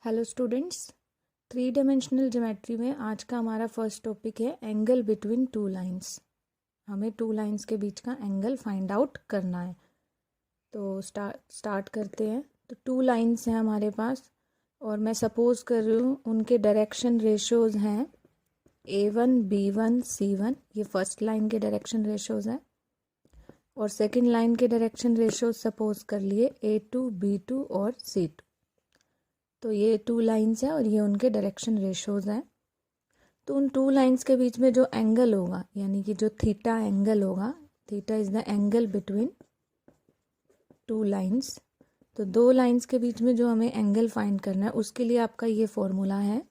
Hello students, three dimensional geometry में आज का हमारा फर्स्ट टॉपिक है एंगल बिटवीन टू लाइंस। हमें टू लाइंस के बीच का एंगल फाइंड आउट करना है। तो स्टार्ट करते हैं। तो टू लाइंस हैं हमारे पास और मैं सपोज कर रही हूँ उनके डायरेक्शन रेशियोज हैं A1 B1 C1। ये फर्स्ट लाइन के डायरेक्शन रेशियोज हैं और सेकंड लाइन के डायरेक्शन रेशियोज सपोज कर लिए A2 B2 और C2। तो ये टू लाइंस हैं और ये उनके डायरेक्शन रेशियोज हैं। तो उन टू लाइंस के बीच में जो एंगल होगा यानी कि जो थीटा एंगल होगा, theta is the angle between two lines. तो दो लाइंस के बीच में जो हमें एंगल फाइंड करना है उसके लिए आपका ये फॉर्मूला है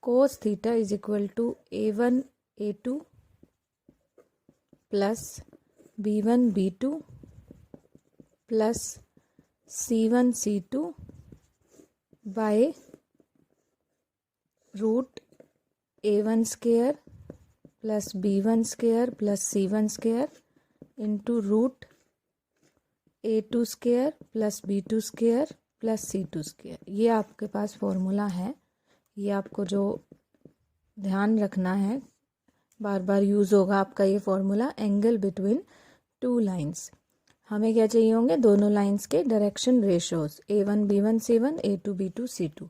cos theta is equal to A1 A2 plus B1 B2 plus C1 C2 by root A1 square plus B1 square plus C1 square into root A2 square plus B2 square plus C2 square. ये आपके पास formula है। ये आपको जो ध्यान रखना है, बार बार use होगा आपका ये formula, angle between two lines. हमें क्या चाहिए होंगे? दोनों लाइंस के direction ratios A1 B1 C1 A2 B2 C2।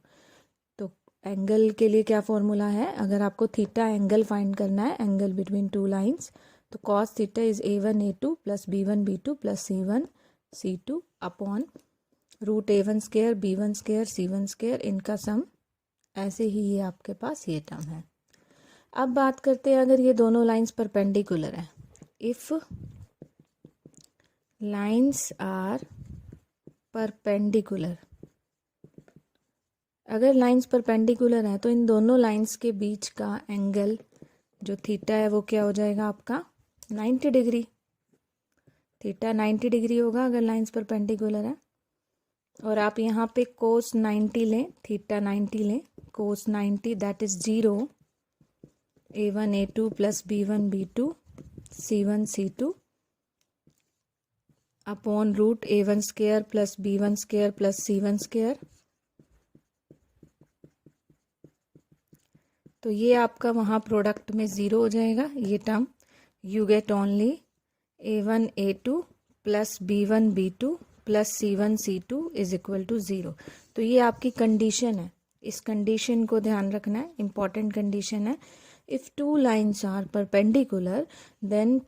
तो एंगल के लिए क्या फॉर्मूला है? अगर आपको थीटा एंगल फाइंड करना है, एंगल बिटवीन टू लाइंस, तो cos theta is A1 A2 plus B1 B2 plus C1 C2 upon root A1 square B1 square C1 square, इनका सम। ऐसे ही ये आपके पास ये टर्म है। अब बात करते हैं अगर ये दोनों लाइंस परपेंडिकुलर हैं। इफ लाइंस आर परपेंडिकुलर, अगर लाइंस परपेंडिकुलर है तो इन दोनों लाइंस के बीच का एंगल जो थीटा है वो क्या हो जाएगा आपका? 90 डिग्री। थीटा 90 डिग्री होगा अगर लाइंस परपेंडिकुलर है। और आप यहाँ पे कोस 90 लें, थीटा 90 लें, cos 90 that is 0 A1 A2 plus B1 B2 C1 C2 upon root A1 square plus B1 square plus C1 square. तो ये आपका वहाँ प्रोडक्ट में ज़ीरो हो जाएगा ये term. You get only A1 A2 plus B1 B2 plus C1 C2 is equal to zero. तो ये आपकी कंडीशन है, इस कंडीशन को ध्यान रखना है, इंपॉर्टेंट कंडीशन है। If two lines are perpendicular then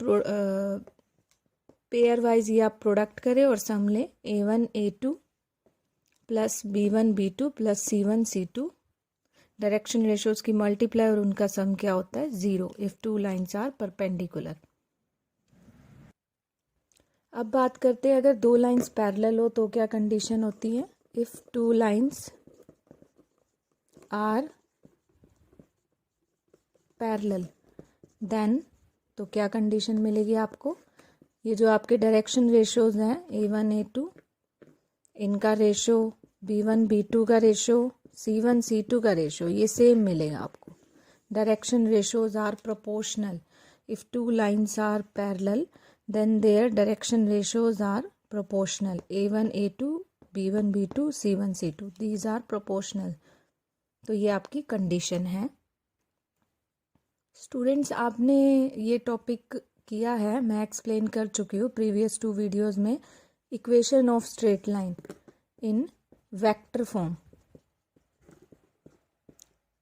pair wise ये आप प्रोडक्ट करें और सम लें A1 A2 plus B1 B2 plus C1 C2। Direction ratios की मल्टीप्लाई और उनका सम क्या होता है? Zero if two lines are perpendicular. अब बात करते हैं अगर दो लाइंस पैरेलल हो तो क्या कंडीशन होती है? If two lines are parallel then, तो क्या कंडीशन मिलेगी आपको? ये जो आपके डायरेक्शन रेशियोज हैं A1 A2, इनका रेशो B1 B2 का रेशो C1 C2 का रेशो ये सेम मिलेगा आपको। Direction ratios are proportional. If two lines are parallel then their direction ratios are proportional. A1 A2 B1 B2 C1 C2 these are proportional. तो ये आपकी condition है। Students, आपने ये टॉपिक किया है, मैं एक्सप्लेन कर चुकी हूँ प्रीवियस टू वीडियोस में, equation of straight line in vector form.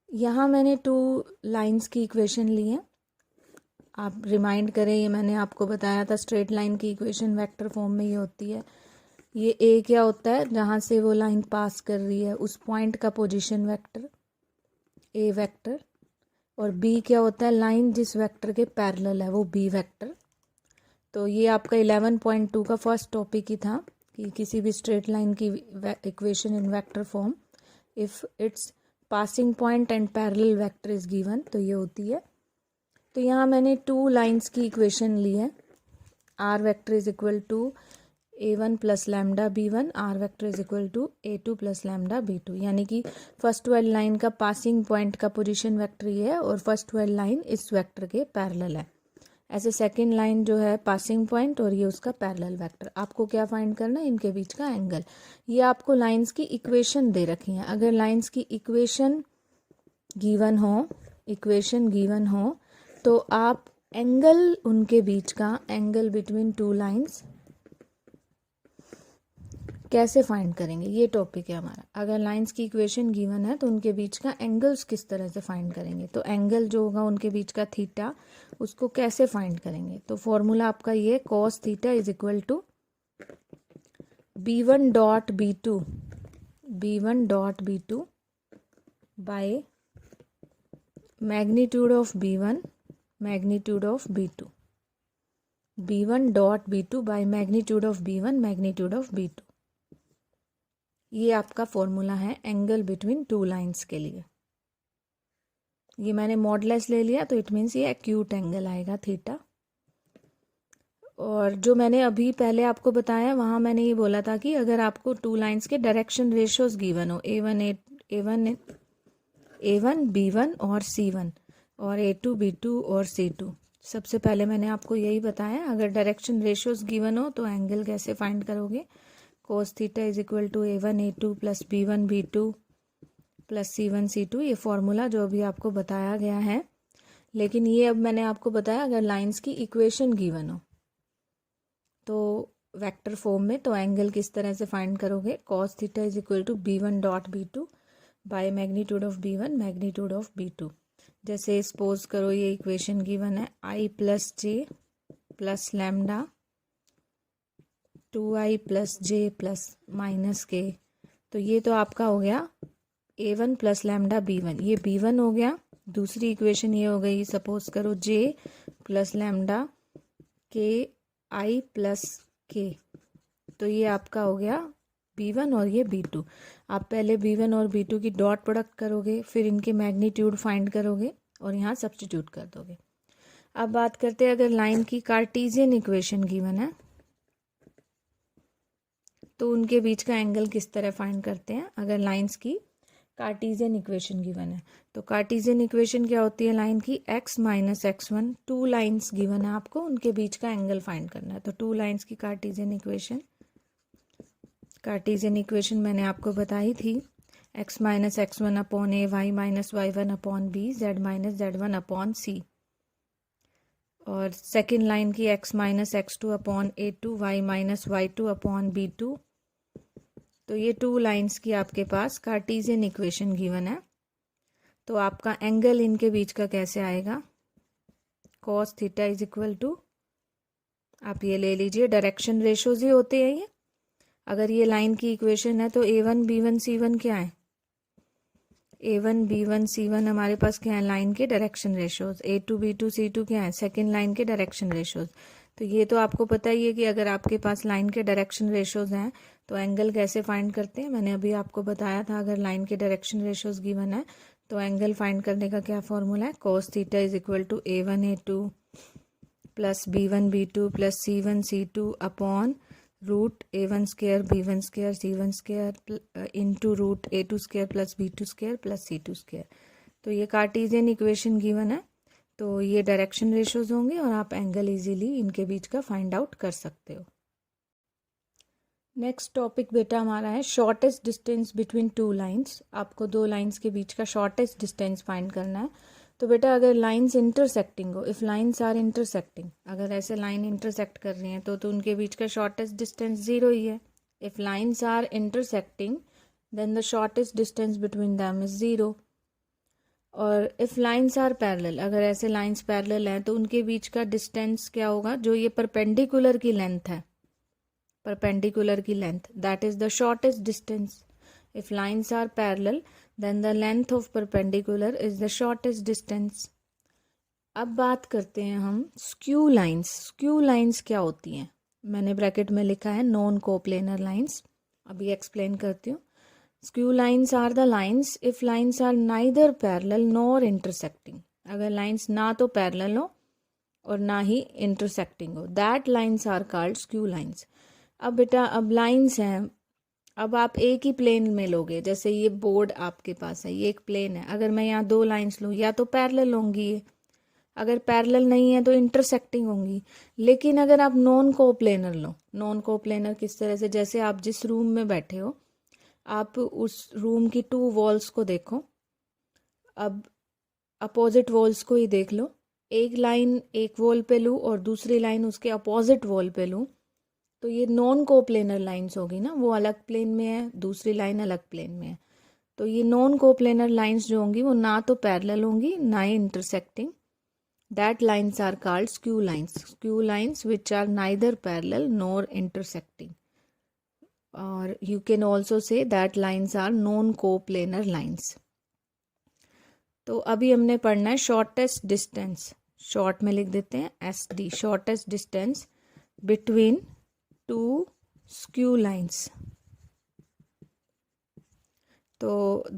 यहाँ मैंने टू लाइंस की इक्वेशन ली है। आप रिमाइंड करें, ये मैंने आपको बताया था स्ट्रेट लाइन की इक्वेशन वेक्टर फॉर्म में ये होती है। ये ए क्या होता है? जहाँ से वो लाइन पास कर रही है उस पॉइंट का पोजीशन वेक्टर ए वेक्टर। और बी क्या होता है? लाइन जिस वेक्टर के पैरेलल है वो बी वेक्टर। तो ये आपका 11.2 का फर्स्ट टॉपिक ही था कि किसी भी स्ट्रेट लाइन की equation in vector form if it's passing point and parallel vector is given, तो ये होती है। तो यहाँ मैंने टू लाइंस की इक्वेशन ली है। R vector is equal to A1 plus lambda B1, R vector is equal to A2 plus lambda B2, यानी कि फर्स्ट वाली लाइन का पासिंग पॉइंट का पोजीशन वेक्टर ये है और फर्स्ट वाली लाइन इस वेक्टर के पैरेलल है। ऐसे सेकेंड लाइन जो है पासिंग पॉइंट और ये उसका पैरेलल वेक्टर। आपको क्या फाइंड करना है, इनके बीच का एंगल। ये आपको लाइंस की इक्वेशन दे रखी है। अगर लाइंस की इक्वेशन गिवन हो तो आप एंगल उनके बीच का, एंगल बिटवीन टू लाइंस कैसे फाइंड करेंगे, ये टॉपिक है हमारा। अगर लाइंस की इक्वेशन गिवन है तो उनके बीच का एंगल्स किस तरह से फाइंड करेंगे। तो एंगल जो होगा उनके बीच का थीटा, उसको कैसे फाइंड करेंगे। तो फॉर्मूला आपका ये cos theta is equal to b1 dot b2 by magnitude of b1 magnitude of b2, b1 dot b2 by magnitude of b1 magnitude of b2। ये आपका फॉर्मूला है एंगल बिटवीन टू लाइंस के लिए। ये मैंने modulus ले लिया तो इट मीन्स ये एक्यूट एंगल आएगा थीटा। और जो मैंने अभी पहले आपको बताया वहाँ मैंने ये बोला था कि अगर आपको टू लाइंस के डायरेक्शन रेशियोज गिवन हो, A1 B1 और C1 और A2 B2 और C2, सबसे पहले मैंने आपको यही बताया अगर डायरेक्शन रेशियोज गिवन हो तो एंगल कैसे फाइंड करोगे। cos theta is equal to A1 A2 plus B1 B2 plus C1 C2, ये फॉर्मूला जो अभी आपको बताया गया है। लेकिन ये अब मैंने आपको बताया अगर लाइंस की इक्वेशन गिवन हो तो वेक्टर फॉर्म में, तो एंगल किस तरह से फाइंड करोगे। cos theta is equal to B1 dot B2 by magnitude of B1 magnitude of B2। जैसे सपोज करो ये इक्वेशन गिवन है I plus J plus lambda 2i plus J plus minus K, तो ये तो आपका हो गया A1 प्लस लैम्डा B1, ये B1 हो गया। दूसरी इक्वेशन ये हो गई, सपोज करो J प्लस लैम्डा के I प्लस के, तो ये आपका हो गया B1 और ये B2। आप पहले B1 और B2 की डॉट प्रोडक्ट करोगे, फिर इनके मैग्नीट्यूड फाइंड करोगे और यहाँ सब्स्टिट्यूट कर दोगे। अब बात करते हैं अगर लाइन की कार्टेशियन इक्वेशन गिवन है तो उनके बीच का एंगल किस तरह फाइंड करते हैं। अगर लाइंस की कार्टेशियन इक्वेशन गिवन है तो कार्टेशियन इक्वेशन क्या होती है, लाइन की x minus x1, two lines given है आपको, उनके बीच का एंगल फाइंड करना है। तो टू लाइंस की कार्टेशियन इक्वेशन मैंने आपको बताई थी, x minus x1 upon a, y minus y1 upon b, z minus z1 upon c। और सेकेंड लाइन की x minus x2 upon a2, y minus y2 upon b2। तो ये to lines की आपके पास कार्टेशियन इक्वेशन गिवन है। तो आपका angle इनके बीच का कैसे आएगा, cos theta is equal to, आप ये ले लीजिए डायरेक्शन रेशियोज ही होते हैं ये। अगर ये लाइन की इक्वेशन है तो A1 B1 C1 क्या है, A1 B1 C1 हमारे पास क्या है, लाइन के direction ratios. A2 B2 C2 क्या है, सेकेंड लाइन के डायरेक्शन रेशियोज। तो ये तो आपको पता ही है कि अगर आपके पास लाइन के डायरेक्शन रेशियोज हैं तो एंगल कैसे फाइंड करते हैं। मैंने अभी आपको बताया था अगर लाइन के डायरेक्शन रेशियोज गिवन है तो एंगल फाइंड करने का क्या फॉर्मूला है, cos theta is equal to A1 A2 plus B1 B2 plus C1 C2 upon root A1 square B1 square C1 square into root A2 square plus B2 square plus C2 square. तो ये Cartesian equation given है, तो ये direction ratios होंगे और आप angle easily इनके बीच का फाइंड आउट कर सकते हो। नेक्स्ट टॉपिक बेटा हमारा है shortest distance between two lines. आपको दो लाइंस के बीच का शॉर्टेस्ट डिस्टेंस फाइंड करना है। तो बेटा अगर लाइंस इंटरसेक्टिंग हो, इफ़ लाइंस आर इंटरसेक्टिंग, अगर ऐसे लाइन इंटरसेक्ट कर रही हैं तो उनके बीच का शॉर्टेस्ट डिस्टेंस जीरो ही है। If lines are intersecting then the shortest distance between them is zero. और इफ़ लाइंस आर पैरेलल, अगर ऐसे लाइंस पैरेलल हैं तो उनके बीच का डिस्टेंस क्या होगा, जो ये परपेंडिकुलर की लेंथ है, परपेंडिकुलर की length, that is the shortest distance. If lines are parallel then the length of perpendicular is the shortest distance. अब बात करते हैं हम स्क्यू लाइंस। स्क्यू लाइंस क्या होती हैं, मैंने ब्रैकेट में लिखा है नॉन कोप्लेनर लाइंस, अभी एक्सप्लेन करती हूँ। Skew lines are the lines if lines are neither parallel nor intersecting, अगर लाइंस ना तो पैरेलल हो और ना ही इंटरसेक्टिंग हो, that lines are called skew lines. अब बेटा अब लाइंस हैं, अब आप एक ही प्लेन में लोगे, जैसे ये बोर्ड आपके पास है, ये एक प्लेन है, अगर मैं यहाँ दो लाइंस लूँ या तो पैरेलल होंगी ये, अगर पैरेलल नहीं है तो इंटरसेक्टिंग होंगी। लेकिन अगर आप नॉन कोप्लेनर लो, नॉन कोप्लेनर किस तरह से, जैसे आप जिस रूम में बैठे हो, आप उस रूम की 2 वॉल्स को देखो, अब अपोजिट वॉल्स को ही देख लो, एक लाइन एक वॉल पे लूँ और दूसरी लाइन उसके अपोजिट वॉल पे लूँ, तो ये नॉन कोप्लेनर लाइंस होगी ना, वो अलग प्लेन में है, दूसरी लाइन अलग प्लेन में है। तो ये नॉन कोप्लेनर लाइंस जो होंगी वो ना तो पैरेलल होंगी ना ही intersecting. That lines are called skew lines which are neither parallel nor intersecting, और you can also say that lines are non coplanar lines. तो अभी हमने पढ़ना है शॉर्टेस्ट डिस्टेंस, शॉर्ट में लिख देते हैं SD, shortest distance between 2 skew lines. तो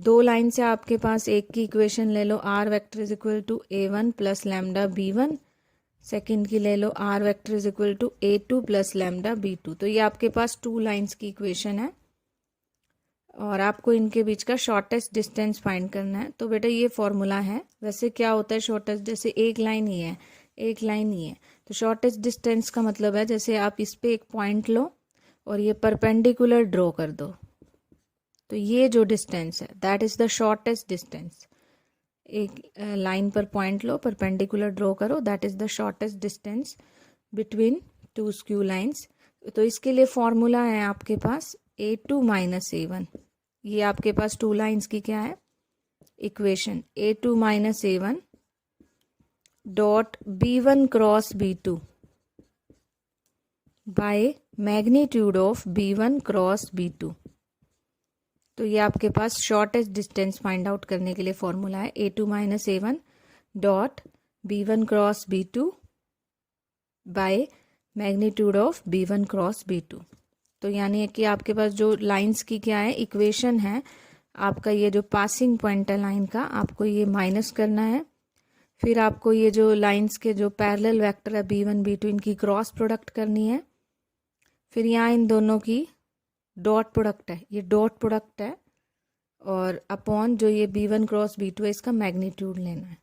2 लाइन से आपके पास एक की इक्वेशन ले लो, R vector is equal to A1 plus lambda B1, second की ले लो R vector is equal to A2 plus lambda B2। तो ये आपके पास 2 लाइंस की इक्वेशन है और आपको इनके बीच का शॉर्टेस्ट डिस्टेंस फाइंड करना है। तो बेटा ये फॉर्मूला है, वैसे क्या होता है शॉर्टेस्ट, जैसे एक लाइन ही है, एक लाइन ही है, तो शॉर्टेस्ट डिस्टेंस का मतलब है जैसे आप इस पे एक पॉइंट लो और ये परपेंडिकुलर ड्रॉ कर दो, तो ये जो डिस्टेंस है that is the shortest distance. एक लाइन पर पॉइंट लो, परपेंडिकुलर ड्रॉ करो, that is the shortest distance between 2 skew lines. तो इसके लिए फॉर्मूला है आपके पास A2 माइनस A1, ये आपके पास 2 लाइंस की क्या है equation, A2 minus A1 dot B1 cross B2 by magnitude of B1 cross B2। तो ये आपके पास शॉर्टेस्ट डिस्टेंस फाइंड आउट करने के लिए फॉर्मूला है A2 minus A1 dot B1 cross B2 by magnitude of B1 cross B2। तो यानी कि आपके पास जो लाइंस की क्या है इक्वेशन है, आपका ये जो पासिंग पॉइंट है लाइन का, आपको ये माइनस करना है, फिर आपको ये जो लाइंस के जो पैरेलल वेक्टर है B1 B2 इनकी क्रॉस प्रोडक्ट करनी है, फिर यहाँ इन दोनों की डॉट प्रोडक्ट है, ये डॉट प्रोडक्ट है, और अपॉन जो ये B1 क्रॉस B2 है इसका मैग्नीट्यूड लेना है।